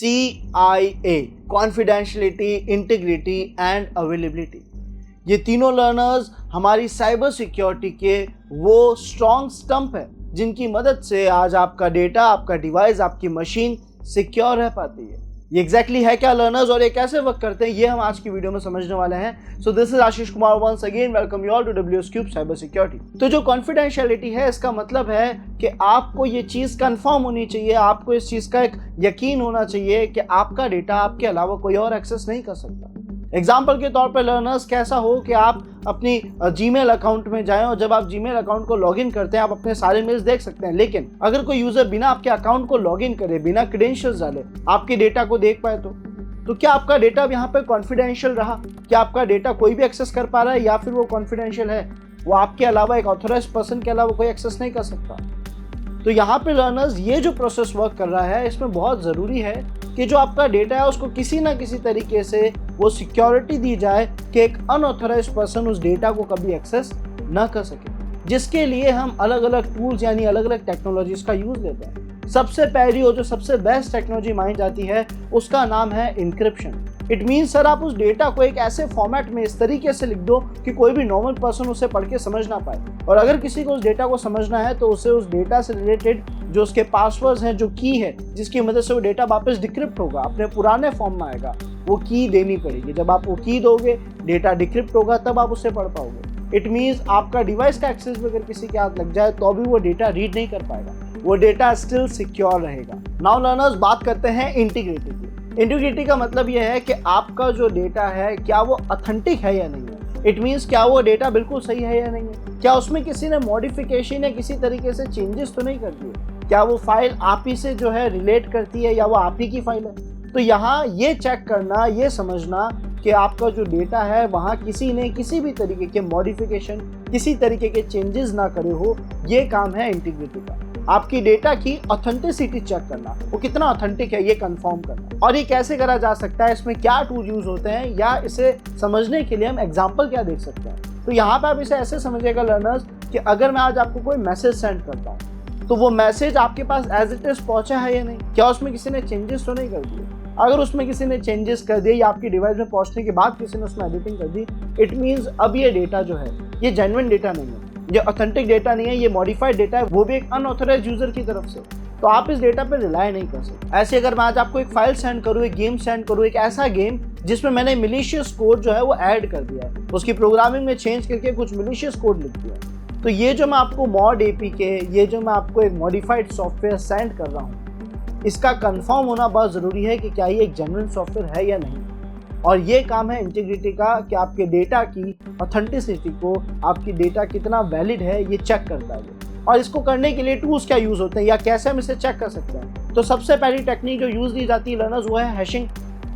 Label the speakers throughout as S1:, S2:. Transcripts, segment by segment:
S1: CIA, confidentiality, integrity and availability. ये तीनों learners हमारी साइबर सिक्योरिटी के वो स्ट्रॉन्ग स्टंप है जिनकी मदद से आज आपका डेटा, आपका डिवाइस, आपकी मशीन सिक्योर रह पाती है। ये एग्जैक्टली है क्या लर्नर्स और ये कैसे वर्क करते हैं, ये हम आज की वीडियो में समझने वाले हैं। So this is Ashish Kumar once again, welcome you all to WS Cube cyber security. तो जो कॉन्फिडेंशियलिटी है, इसका मतलब है कि आपको ये चीज़ कंफर्म होनी चाहिए, आपको इस चीज़ का एक यकीन होना चाहिए कि आपका डेटा आपके अलावा कोई और एक्सेस नहीं कर सकता। एग्जाम्पल के तौर पर लर्नर्स, कैसा हो कि आप अपनी जीमेल अकाउंट में जाएं और जब आप जीमेल अकाउंट को लॉगिन करते हैं आप अपने सारे मेल्स देख सकते हैं, लेकिन अगर कोई यूजर बिना आपके अकाउंट को लॉगिन करे, बिना क्रेडेंशियल्स डाले आपके डेटा को देख पाए तो क्या आपका डेटा यहाँ पे कॉन्फिडेंशियल रहा? क्या आपका डेटा कोई भी एक्सेस कर पा रहा है या फिर वो कॉन्फिडेंशियल है, वो आपके अलावा एक ऑथोराइज्ड पर्सन के अलावा कोई एक्सेस नहीं कर सकता? तो यहाँ पे लर्नर्स, ये जो प्रोसेस वर्क कर रहा है इसमें बहुत ज़रूरी है कि जो आपका डेटा है उसको किसी ना किसी तरीके से वो सिक्योरिटी दी जाए कि एक अनऑथराइज्ड पर्सन उस डेटा को कभी एक्सेस ना कर सके, जिसके लिए हम अलग अलग टूल्स यानी अलग अलग टेक्नोलॉजीज का यूज़ लेते हैं। सबसे पहली और जो सबसे बेस्ट टेक्नोलॉजी मानी जाती है उसका नाम है इंक्रिप्शन। इट मीन्स सर, आप उस डेटा को एक ऐसे फॉर्मेट में इस तरीके से लिख दो कि कोई भी नॉर्मल पर्सन उसे पढ़ के समझ ना पाए, और अगर किसी को उस डेटा को समझना है तो उसे उस डेटा से रिलेटेड जो उसके पासवर्ड्स हैं, जो की है जिसकी मदद से वो डेटा वापस डिक्रिप्ट होगा, अपने पुराने फॉर्म में आएगा, वो की देनी पड़ेगी। जब आप वो की दोगे, डेटा डिक्रिप्ट होगा, तब आप उसे पढ़ पाओगे। इट मीन्स आपका डिवाइस का एक्सेस भी अगर किसी के हाथ लग जाए तो भी वो डेटा रीड नहीं कर पाएगा, वो डेटा स्टिल सिक्योर रहेगा। नाउ लर्नर्स, बात करते हैं इंटीग्रिटी की। इंटीग्रिटी का मतलब यह है कि आपका जो डेटा है क्या वो ऑथेंटिक है या नहीं है। इट मीन्स क्या वो डेटा बिल्कुल सही है या नहीं है, क्या उसमें किसी ने मॉडिफिकेशन या किसी तरीके से चेंजेस तो नहीं कर दिए, क्या वो फाइल आप ही से जो है रिलेट करती है या वो आप ही की फाइल है। तो यहाँ ये चेक करना, ये समझना कि आपका जो डेटा है वहाँ किसी ने किसी भी तरीके के मॉडिफिकेशन, किसी तरीके के चेंजेस ना करे हो, ये काम है इंटीग्रिटी का। आपकी डेटा की ऑथेंटिसिटी चेक करना, वो कितना ऑथेंटिक है ये कंफर्म करना। और ये कैसे करा जा सकता है, इसमें क्या टूल यूज होते हैं, या इसे समझने के लिए हम एग्जांपल क्या देख सकते हैं। तो यहाँ पे आप इसे ऐसे समझिएगा लर्नर्स कि अगर मैं आज आपको कोई मैसेज सेंड करता हूँ तो वो मैसेज आपके पास एज इट इज पहुंचा है या नहीं, क्या उसमें किसी ने चेंजेस तो नहीं कर दिए। अगर उसमें किसी ने चेंजेस कर दिए या आपकी डिवाइस में पहुंचने के बाद किसी ने उसमें एडिटिंग कर दी, इट मीन्स अब ये डेटा जो है ये जेन्युइन डेटा नहीं है, ये ऑथेंटिक डेटा नहीं है, ये मॉडिफाइड डेटा है, वो भी एक अनऑथराइज्ड यूजर की तरफ से। तो आप इस डेटा पर रिलाय नहीं कर सकते। ऐसे अगर मैं आज आपको एक फाइल सेंड करूँ, एक गेम सेंड करूँ, एक ऐसा गेम जिसमें मैंने मिलीशियस कोड जो है वो ऐड कर दिया है, उसकी प्रोग्रामिंग में चेंज करके कुछ मिलीशियस कोड लिख दिया है, तो ये जो मैं आपको मॉड APK, ये जो मैं आपको एक मॉडिफाइड सॉफ्टवेयर सेंड कर रहा हूँ, इसका कंफर्म होना बहुत ज़रूरी है कि क्या ये एक जेन्युइन सॉफ्टवेयर है या नहीं। और ये काम है इंटीग्रिटी का कि आपके डेटा की ऑथेंटिसिटी को, आपकी डेटा कितना वैलिड है ये चेक करता है। और इसको करने के लिए टूल्स क्या यूज़ होते हैं या कैसे हम इसे चेक कर सकते हैं। तो सबसे पहली टेक्निक जो यूज़ की जाती है लर्नर्स, वो है हैशिंग।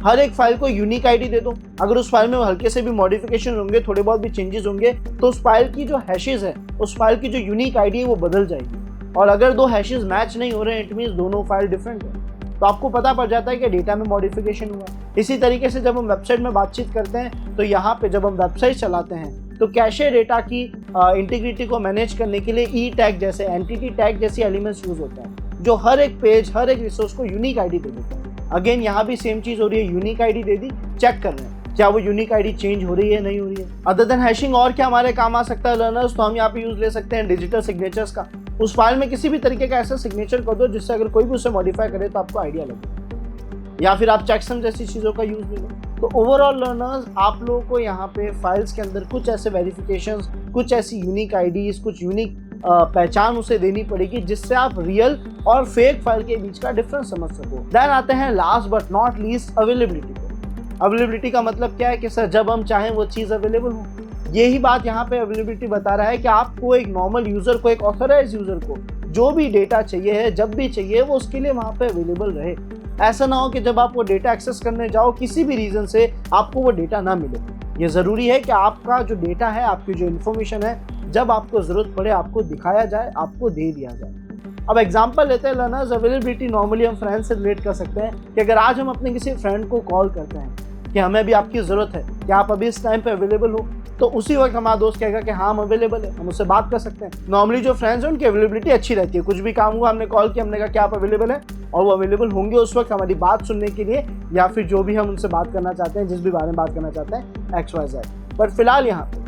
S1: हर एक फाइल को यूनिक ID दे दो। अगर उस फाइल में हल्के से भी मॉडिफिकेशन होंगे, थोड़े बहुत भी चेंजेस होंगे, तो उस फाइल की जो हैशेज है, उस फाइल की जो यूनिक ID है वो बदल जाएगी। और अगर दो हैशेज मैच नहीं हो रहे हैं, इट मीन्स दोनों फाइल डिफरेंट है, तो आपको पता पड़ जाता है कि डेटा में मॉडिफिकेशन हुआ। इसी तरीके से जब हम वेबसाइट में बातचीत करते हैं तो यहाँ पे जब हम वेबसाइट चलाते हैं तो कैशे डेटा की इंटीग्रिटी को मैनेज करने के लिए ई टैग जैसे, एंटिटी टैग जैसे एलिमेंट्स यूज होते हैं, जो हर एक पेज, हर एक रिसोर्स को यूनिक ID दे देते हैं। अगेन यहाँ भी सेम चीज़ हो रही है, यूनिक ID दे दी, चेक कर रहे हैं क्या वो यूनिक ID चेंज हो रही है नहीं हो रही है। अदर देन हैशिंग और क्या हमारे काम आ सकता है लर्नर्स, तो हम यहाँ पे यूज ले सकते हैं डिजिटल सिग्नेचर्स का। उस फाइल में किसी भी तरीके का ऐसा सिग्नेचर कर दो जिससे अगर कोई भी उसे मॉडिफाई करे तो आपको आइडिया लगे, या फिर आप चेकसम जैसी चीज़ों का यूज़ ले लो। तो ओवरऑल लर्नर्स, आप लोगों को यहाँ पे फाइल्स के अंदर कुछ ऐसे वेरिफिकेशंस, कुछ ऐसी यूनिक IDs, कुछ यूनिक पहचान उसे देनी पड़ेगी जिससे आप रियल और फेक फाइल के बीच का डिफरेंस समझ सको। देन आते हैं last but not least availability पे। अवेलेबिलिटी का मतलब क्या है कि सर जब हम चाहें वो चीज़ अवेलेबल हो। यही बात यहाँ पे अवेलेबिलिटी बता रहा है कि आपको एक नॉर्मल यूज़र को, एक ऑथराइज्ड यूज़र को जो भी डेटा चाहिए है, जब भी चाहिए, वो उसके लिए वहाँ पे अवेलेबल रहे। ऐसा ना हो कि जब आप वो डेटा एक्सेस करने जाओ किसी भी रीज़न से आपको वो डेटा ना मिले। ये ज़रूरी है कि आपका जो डेटा है, आपकी जो इन्फॉर्मेशन है, जब आपको ज़रूरत पड़े आपको दिखाया जाए, आपको दे दिया जाए। अब एग्जांपल लेते हैं लर्नर्स, अवेलेबिलिटी नॉर्मली हम फ्रेंड से रिलेट कर सकते हैं कि अगर आज हम अपने किसी फ्रेंड को कॉल करते हैं कि हमें अभी आपकी ज़रूरत है, कि आप अभी इस टाइम पे अवेलेबल हो, तो उसी वक्त हमारा दोस्त कहेगा कि हाँ हम अवेलेबल है, हम उससे बात कर सकते हैं। नॉर्मली जो फ्रेंड्स हैं उनकी अवेलेबिलिटी अच्छी रहती है, कुछ भी काम हुआ हमने कॉल किया, हमने कहा कि आप अवेलेबल है, और वो अवेलेबल होंगे उस वक्त हमारी बात सुनने के लिए, या फिर जो भी हम उनसे बात करना चाहते हैं, जिस भी बारे में बात करना चाहते हैं, XYZ। बट फिलहाल यहाँ पे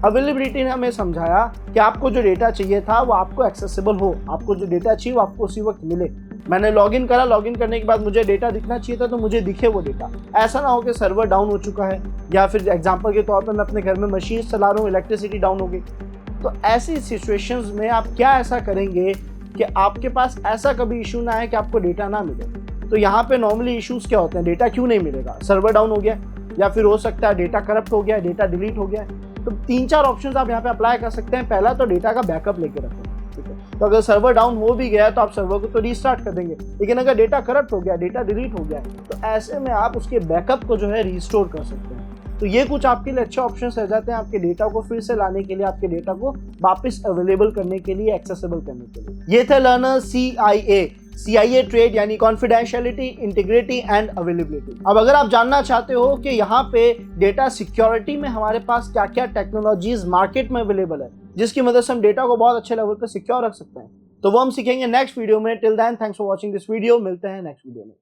S1: अवेलेबिलिटी ने हमें समझाया कि आपको जो डेटा चाहिए था वो आपको एक्सेसिबल हो, आपको जो डेटा चाहिए वो आपको उसी वक्त मिले। मैंने लॉगिन करा, लॉगिन करने के बाद मुझे डेटा दिखना चाहिए था तो मुझे दिखे वो डेटा। ऐसा ना हो कि सर्वर डाउन हो चुका है, या फिर एग्जांपल के तौर पे मैं अपने घर में मशीन चला रहा हूँ, इलेक्ट्रिसिटी डाउन हो गई। तो ऐसी सिचुएशंस में आप क्या ऐसा करेंगे कि आपके पास ऐसा कभी इशू ना आए कि आपको डेटा ना मिले। तो यहाँ पे नॉर्मली इश्यूज क्या होते हैं, डेटा क्यों नहीं मिलेगा, सर्वर डाउन हो गया, या फिर हो सकता है डेटा करप्ट हो गया, डेटा डिलीट हो गया। तो 3-4 ऑप्शंस आप यहाँ पे अप्लाई कर सकते हैं। पहला तो डेटा का बैकअप लेके रखें, ठीक है। तो अगर सर्वर डाउन हो भी गया तो आप सर्वर को तो रीस्टार्ट कर देंगे, लेकिन अगर डेटा करप्ट हो गया, डेटा डिलीट हो गया, तो ऐसे में आप उसके बैकअप को जो है रीस्टोर कर सकते हैं। तो ये कुछ आपके लिए अच्छे ऑप्शंस रह जाते हैं आपके डेटा को फिर से लाने के लिए, आपके डेटा को वापस अवेलेबल करने के लिए, एक्सेसिबल करने के लिए। ये थे लर्नर CIA ट्रेड यानी कॉन्फिडेंशियलिटी, इंटीग्रिटी एंड अवेलेबिलिटी। अब अगर आप जानना चाहते हो कि यहाँ पे डेटा सिक्योरिटी में हमारे पास क्या क्या टेक्नोलॉजीज मार्केट में अवेलेबल है जिसकी मदद से हम डेटा को बहुत अच्छे लेवल पर सिक्योर रख सकते हैं, तो वो हम सीखेंगे नेक्स्ट वीडियो में। Till then thanks for watching this video. मिलते हैं नेक्स्ट वीडियो में।